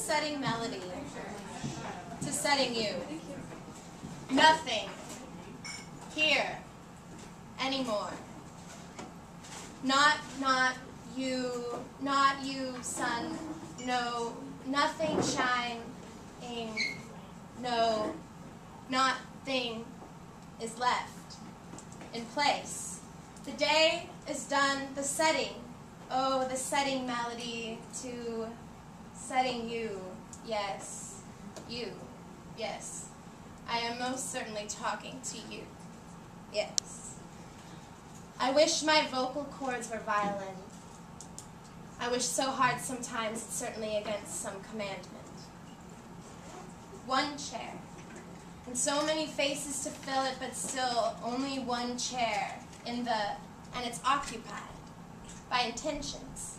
setting melody, to setting you. Nothing here anymore. Not you, sun. No, nothing shining. No, nothing is left in place. The day is done, the setting. Oh, the setting melody to setting you. Yes, you. Yes. I am most certainly talking to you. Yes. I wish my vocal cords were violin. I wish so hard sometimes it's certainly against some commandment. One chair, and so many faces to fill it, but still only one chair and it's occupied by intentions.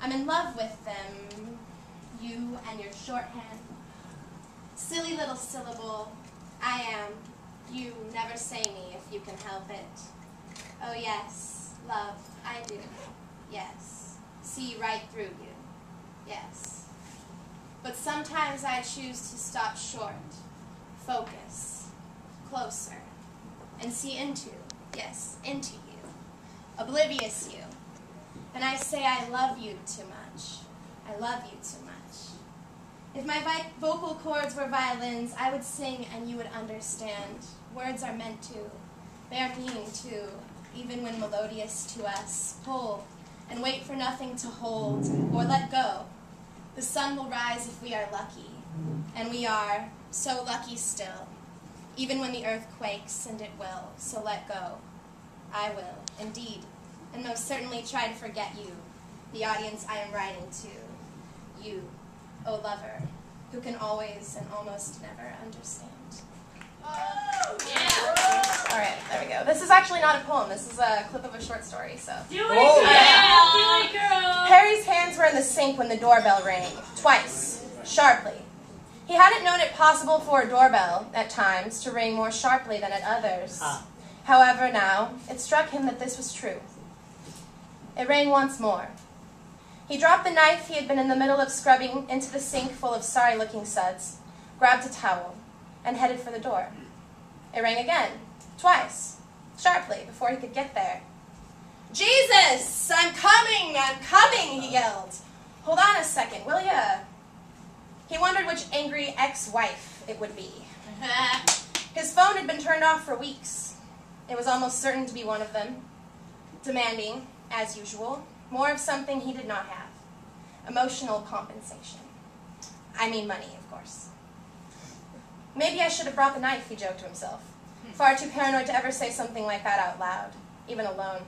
I'm in love with them, you and your shorthand. Silly little syllable, I am, you never say me if you can help it. Oh yes, love, I do, yes, see right through you, yes. But sometimes I choose to stop short, focus, closer, and see into, yes, into you, oblivious you. And I say I love you too much, I love you too much. If my vocal cords were violins, I would sing and you would understand. Words are meant to, they are meaning to, even when melodious to us, pull and wait for nothing to hold or let go. The sun will rise if we are lucky, and we are so lucky still, even when the earth quakes, and it will, so let go. I will, indeed, and most certainly try to forget you, the audience I am writing to. You, oh lover, who can always and almost never understand. Oh, yeah! All right, there we go. This is actually not a poem. This is a clip of a short story, so. Do it, girl! Yeah. Do it, girl! Harry's hands were in the sink when the doorbell rang, twice, sharply. He hadn't known it possible for a doorbell, at times, to ring more sharply than at others. However, now, it struck him that this was true. It rang once more. He dropped the knife he had been in the middle of scrubbing into the sink full of sorry-looking suds, grabbed a towel, and headed for the door. It rang again, twice, sharply, before he could get there. "Jesus! I'm coming, he yelled. "Hold on a second, will ya?" He wondered which angry ex-wife it would be. His phone had been turned off for weeks. It was almost certain to be one of them, demanding, as usual, more of something he did not have. Emotional compensation. I mean money, of course. Maybe I should have brought the knife, he joked to himself. Far too paranoid to ever say something like that out loud, even alone.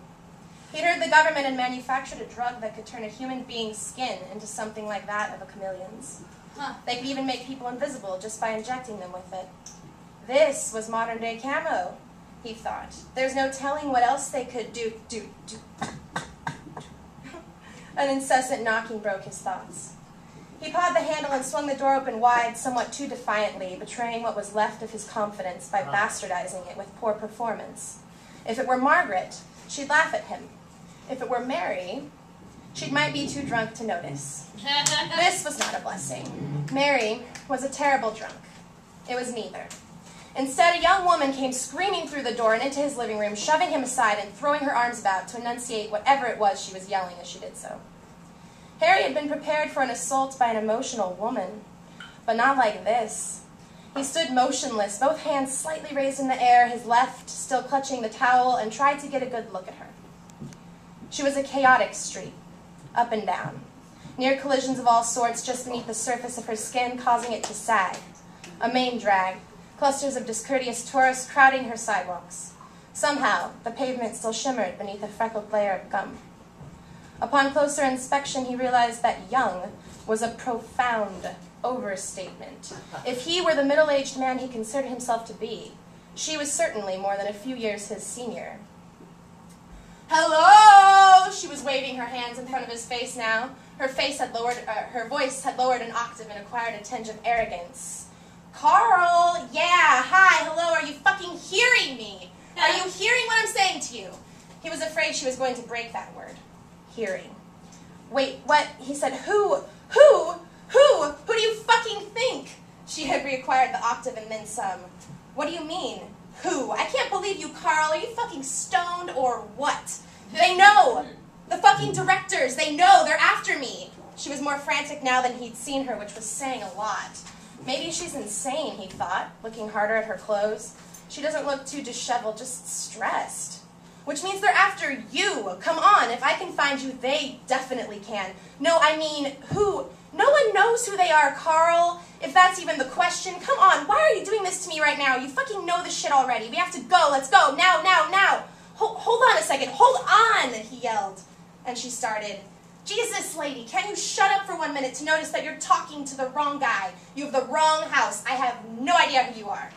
He'd heard the government had manufactured a drug that could turn a human being's skin into something like that of a chameleon's. They could even make people invisible just by injecting them with it. This was modern-day camo, he thought. There's no telling what else they could do. An incessant knocking broke his thoughts. He pawed the handle and swung the door open wide, somewhat too defiantly, betraying what was left of his confidence by bastardizing it with poor performance. If it were Margaret, she'd laugh at him. If it were Mary, she might be too drunk to notice. This was not a blessing. Mary was a terrible drunk. It was neither. Instead, a young woman came screaming through the door and into his living room, shoving him aside and throwing her arms about to enunciate whatever it was she was yelling as she did so. Harry had been prepared for an assault by an emotional woman, but not like this. He stood motionless, both hands slightly raised in the air, his left still clutching the towel, and tried to get a good look at her. She was a chaotic street, up and down, near collisions of all sorts just beneath the surface of her skin, causing it to sag. A main drag, clusters of discourteous tourists crowding her sidewalks. Somehow, the pavement still shimmered beneath a freckled layer of gum. Upon closer inspection, he realized that young was a profound overstatement. If he were the middle-aged man he considered himself to be, she was certainly more than a few years his senior. "Hello!" She was waving her hands in front of his face now. Her voice had lowered an octave and acquired a tinge of arrogance. "Carl! Yeah! Hi! Hello! Are you fucking hearing me? Are you hearing what I'm saying to you?" He was afraid she was going to break that word. Hearing. "Wait, what?" he said. Who Who? Who do you fucking think? She had reacquired the octave and then some. What do you mean? Who? I can't believe you, Carl. Are you fucking stoned or what? They know. The fucking directors. They know. They're after me. She was more frantic now than he'd seen her, which was saying a lot. Maybe she's insane, he thought, looking harder at her clothes. She doesn't look too disheveled, just stressed. Which means they're after you. Come on, if I can find you, they definitely can. No, I mean, who? No one knows who they are, Carl. If that's even the question. Come on, why are you doing this to me right now? You fucking know this shit already. We have to go. Let's go. Now, now, now. Hold on a second. Hold on, he yelled. And she started. Jesus, lady, can't you shut up for 1 minute to notice that you're talking to the wrong guy? You have the wrong house. I have no idea who you are.